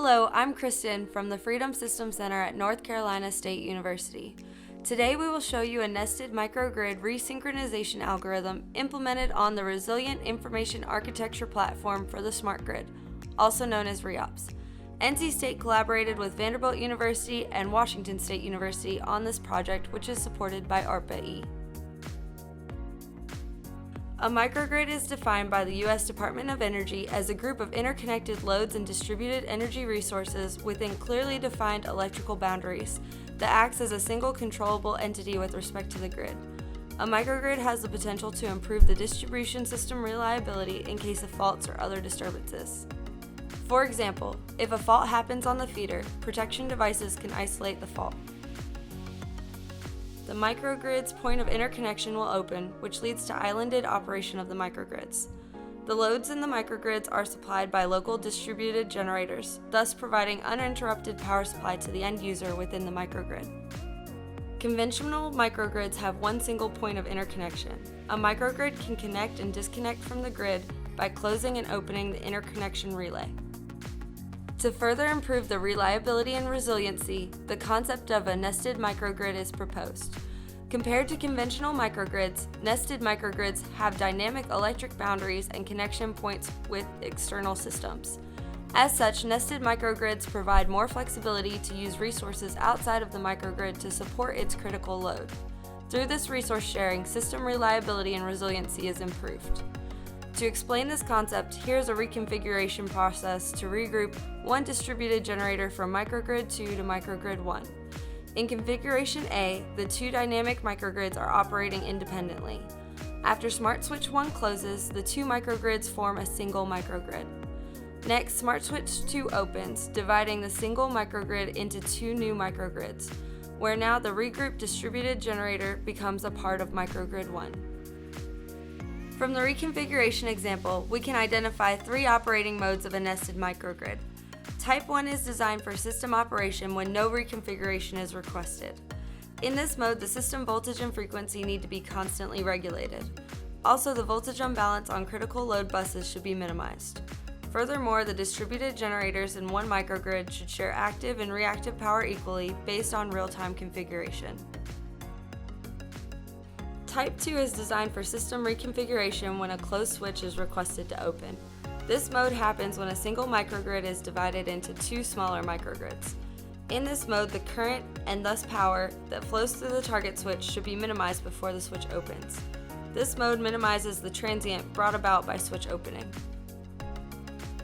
Hello, I'm Kristen from the FREEDM System Center at North Carolina State University. Today we will show you a nested microgrid resynchronization algorithm implemented on the Resilient Information Architecture platform for the smart grid, also known as RIAPS. NC State collaborated with Vanderbilt University and Washington State University on this project, which is supported by ARPA-E. A microgrid is defined by the U.S. Department of Energy as a group of interconnected loads and distributed energy resources within clearly defined electrical boundaries that acts as a single controllable entity with respect to the grid. A microgrid has the potential to improve the distribution system reliability in case of faults or other disturbances. For example, if a fault happens on the feeder, protection devices can isolate the fault. The microgrid's point of interconnection will open, which leads to islanded operation of the microgrids. The loads in the microgrids are supplied by local distributed generators, thus providing uninterrupted power supply to the end user within the microgrid. Conventional microgrids have one single point of interconnection. A microgrid can connect and disconnect from the grid by closing and opening the interconnection relay. To further improve the reliability and resiliency, the concept of a nested microgrid is proposed. Compared to conventional microgrids, nested microgrids have dynamic electric boundaries and connection points with external systems. As such, nested microgrids provide more flexibility to use resources outside of the microgrid to support its critical load. Through this resource sharing, system reliability and resiliency is improved. To explain this concept, here's a reconfiguration process to regroup one distributed generator from microgrid 2 to microgrid 1. In configuration A, the two dynamic microgrids are operating independently. After Smart Switch 1 closes, the two microgrids form a single microgrid. Next, Smart Switch 2 opens, dividing the single microgrid into two new microgrids, where now the regrouped distributed generator becomes a part of microgrid 1. From the reconfiguration example, we can identify three operating modes of a nested microgrid. Type 1 is designed for system operation when no reconfiguration is requested. In this mode, the system voltage and frequency need to be constantly regulated. Also, the voltage unbalance on critical load buses should be minimized. Furthermore, the distributed generators in one microgrid should share active and reactive power equally based on real-time configuration. Type 2 is designed for system reconfiguration when a closed switch is requested to open. This mode happens when a single microgrid is divided into two smaller microgrids. In this mode, the current and thus power that flows through the target switch should be minimized before the switch opens. This mode minimizes the transient brought about by switch opening.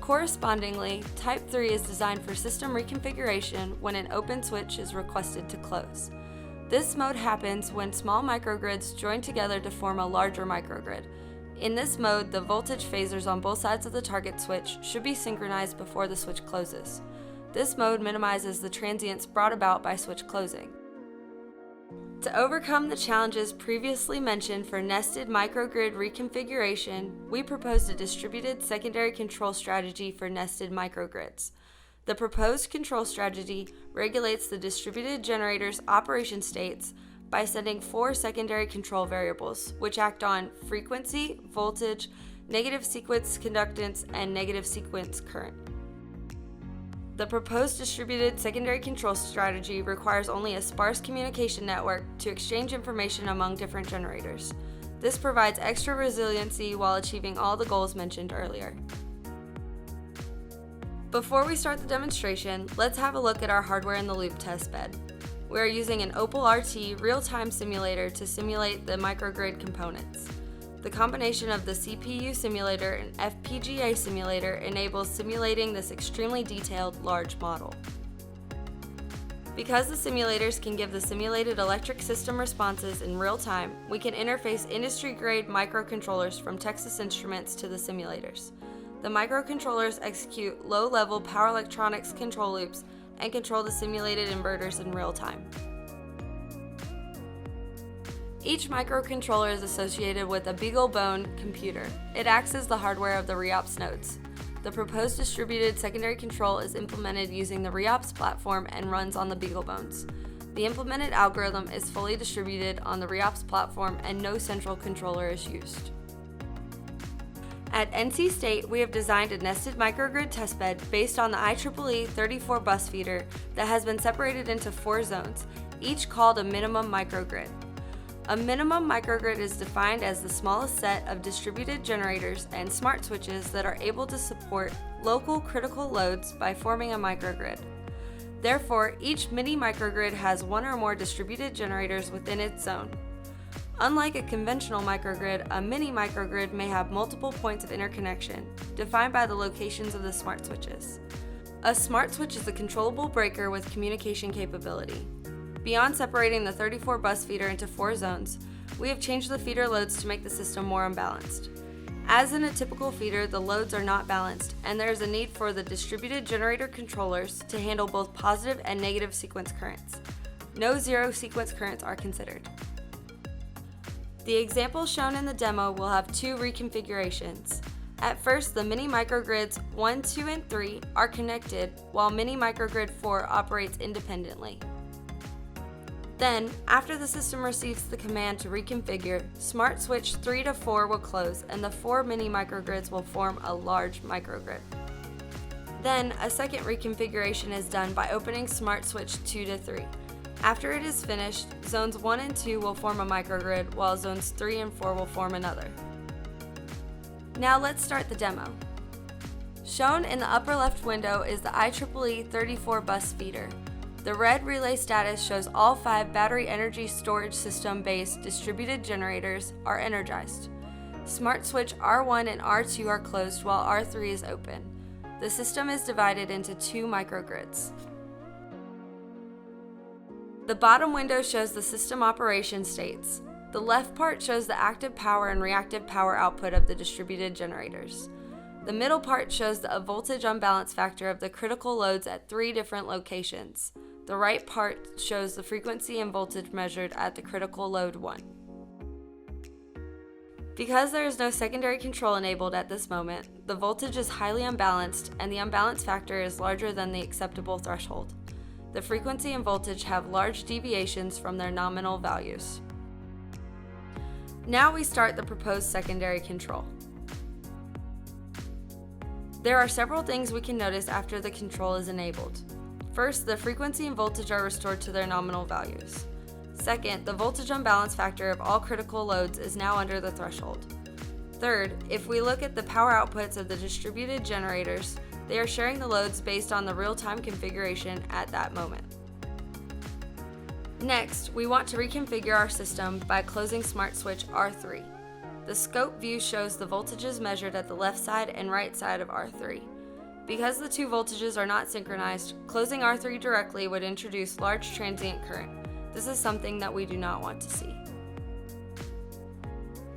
Correspondingly, Type 3 is designed for system reconfiguration when an open switch is requested to close. This mode happens when small microgrids join together to form a larger microgrid. In this mode, the voltage phasors on both sides of the target switch should be synchronized before the switch closes. This mode minimizes the transients brought about by switch closing. To overcome the challenges previously mentioned for nested microgrid reconfiguration, we proposed a distributed secondary control strategy for nested microgrids. The proposed control strategy regulates the distributed generator's operation states by setting four secondary control variables, which act on frequency, voltage, negative sequence conductance, and negative sequence current. The proposed distributed secondary control strategy requires only a sparse communication network to exchange information among different generators. This provides extra resiliency while achieving all the goals mentioned earlier. Before we start the demonstration, let's have a look at our hardware-in-the-loop testbed. We are using an Opal-RT real-time simulator to simulate the microgrid components. The combination of the CPU simulator and FPGA simulator enables simulating this extremely detailed, large model. Because the simulators can give the simulated electric system responses in real time, we can interface industry-grade microcontrollers from Texas Instruments to the simulators. The microcontrollers execute low-level power electronics control loops and control the simulated inverters in real time. Each microcontroller is associated with a Beaglebone computer. It acts as the hardware of the RIAPS nodes. The proposed distributed secondary control is implemented using the RIAPS platform and runs on the Beaglebones. The implemented algorithm is fully distributed on the RIAPS platform and no central controller is used. At NC State, we have designed a nested microgrid testbed based on the IEEE 34 bus feeder that has been separated into 4 zones, each called a minimum microgrid. A minimum microgrid is defined as the smallest set of distributed generators and smart switches that are able to support local critical loads by forming a microgrid. Therefore, each mini microgrid has one or more distributed generators within its zone. Unlike a conventional microgrid, a mini microgrid may have multiple points of interconnection, defined by the locations of the smart switches. A smart switch is a controllable breaker with communication capability. Beyond separating the 34 bus feeder into 4 zones, we have changed the feeder loads to make the system more unbalanced. As in a typical feeder, the loads are not balanced, and there is a need for the distributed generator controllers to handle both positive and negative sequence currents. No zero sequence currents are considered. The example shown in the demo will have 2 reconfigurations. At first, the mini microgrids 1, 2, and 3 are connected, while mini microgrid 4 operates independently. Then, after the system receives the command to reconfigure, smart switch 3 to 4 will close and the 4 mini microgrids will form a large microgrid. Then, a second reconfiguration is done by opening smart switch 2 to 3. After it is finished, zones 1 and 2 will form a microgrid, while zones 3 and 4 will form another. Now let's start the demo. Shown in the upper left window is the IEEE 34 bus feeder. The red relay status shows all 5 battery energy storage system-based distributed generators are energized. Smart switch R1 and R2 are closed while R3 is open. The system is divided into 2 microgrids. The bottom window shows the system operation states. The left part shows the active power and reactive power output of the distributed generators. The middle part shows the voltage unbalance factor of the critical loads at 3 different locations. The right part shows the frequency and voltage measured at the critical load 1. Because there is no secondary control enabled at this moment, the voltage is highly unbalanced and the unbalance factor is larger than the acceptable threshold. The frequency and voltage have large deviations from their nominal values. Now we start the proposed secondary control. There are several things we can notice after the control is enabled. First, the frequency and voltage are restored to their nominal values. Second, the voltage unbalance factor of all critical loads is now under the threshold. Third, if we look at the power outputs of the distributed generators, they are sharing the loads based on the real-time configuration at that moment. Next, we want to reconfigure our system by closing smart switch R3. The scope view shows the voltages measured at the left side and right side of R3. Because the 2 voltages are not synchronized, closing R3 directly would introduce large transient current. This is something that we do not want to see.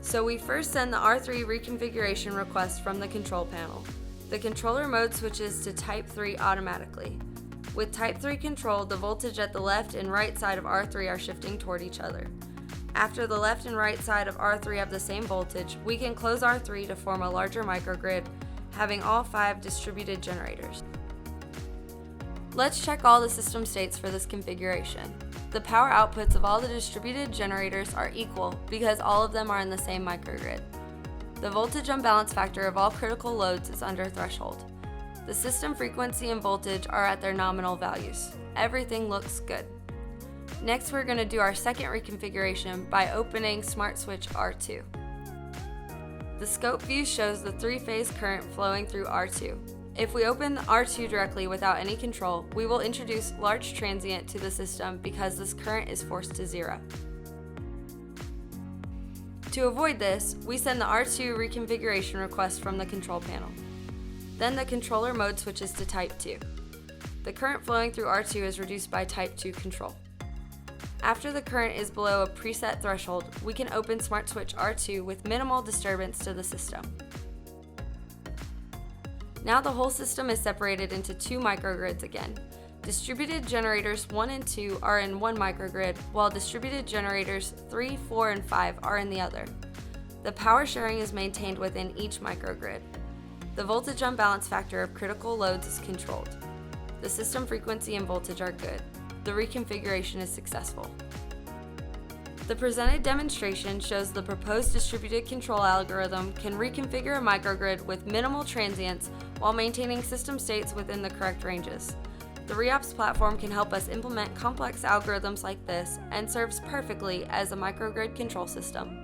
So we first send the R3 reconfiguration request from the control panel. The controller mode switches to Type 3 automatically. With Type 3 control, the voltage at the left and right side of R3 are shifting toward each other. After the left and right side of R3 have the same voltage, we can close R3 to form a larger microgrid, having all 5 distributed generators. Let's check all the system states for this configuration. The power outputs of all the distributed generators are equal because all of them are in the same microgrid. The voltage unbalance factor of all critical loads is under threshold. The system frequency and voltage are at their nominal values. Everything looks good. Next, we're going to do our second reconfiguration by opening smart switch R2. The scope view shows the 3-phase current flowing through R2. If we open R2 directly without any control, we will introduce large transient to the system because this current is forced to 0. To avoid this, we send the R2 reconfiguration request from the control panel. Then the controller mode switches to Type 2. The current flowing through R2 is reduced by Type 2 control. After the current is below a preset threshold, we can open smart switch R2 with minimal disturbance to the system. Now the whole system is separated into 2 microgrids again. Distributed generators 1 and 2 are in one microgrid, while distributed generators 3, 4, and 5 are in the other. The power sharing is maintained within each microgrid. The voltage unbalance factor of critical loads is controlled. The system frequency and voltage are good. The reconfiguration is successful. The presented demonstration shows the proposed distributed control algorithm can reconfigure a microgrid with minimal transients while maintaining system states within the correct ranges. The RIAPS platform can help us implement complex algorithms like this and serves perfectly as a microgrid control system.